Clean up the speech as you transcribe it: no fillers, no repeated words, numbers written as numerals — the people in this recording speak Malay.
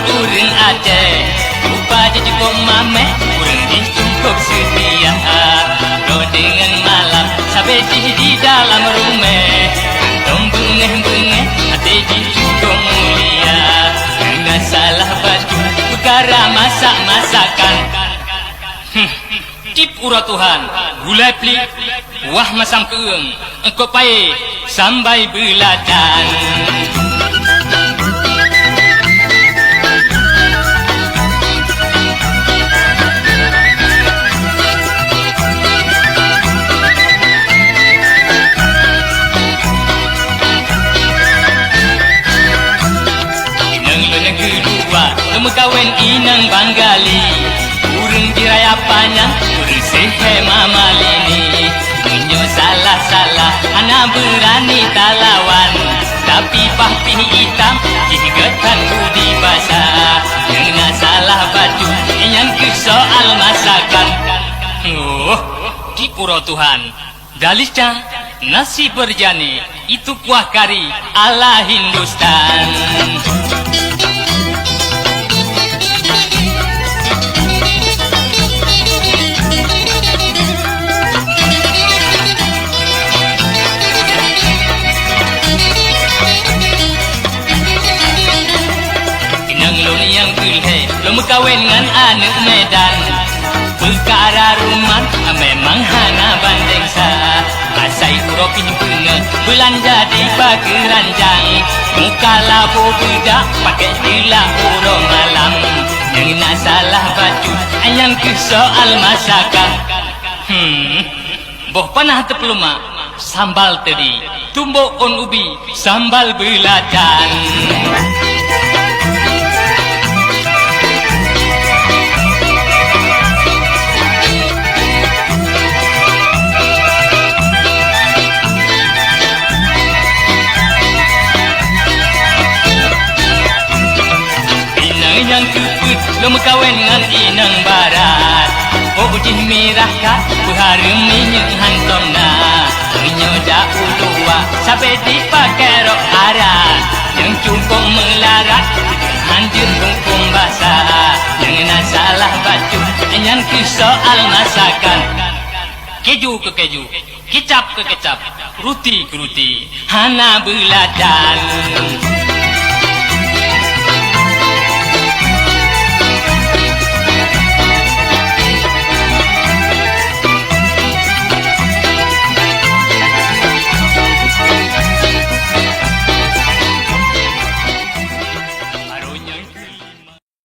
turun Aceh. Rupa je cukup mame, kurang di cukup setia. Do dengan malam, sampai di dalam rumah. Dong bengeh-bengeh, hati di cukup mulia. Dengan salah baju, perkara masak-masakan. Tip ura Tuhan, gulai pelik, wah masam keung, engkau pai sampai beladan. Kawin inang Banggali, urang diraya panjang, urang sehe mamalini. Punyo salah-salah, anak berani talawan, tapi pahpi hitam, jigetan budi basah. Yang salah baju, yang ke soal masakan. Oh, di pura Tuhan, dalisnya nasi berjani, itu kuah kari ala Hindustan. Kawin dengan anak Medan, perkara rumah memang hana banding sah. Asai uropin bunga belanja di pagi ranjang, muka labu budak pakai gila urung malam. Yang salah baju yang ke soal masakan. Boh panah terpelumak sambal teri, tumbuk on ubi sambal belacan. Yang keput lom kawin dengan inang barat. Oh ujih merah kat berhari minyak hantom na. Minyak jauh luar sampai dipakai rok arat. Yang cukup melarat hancur kumpung basah. Yang salah baju yang ke soal masakan. Keju ke keju, kecap ke kecap, ruti ke ruti, hana beladan.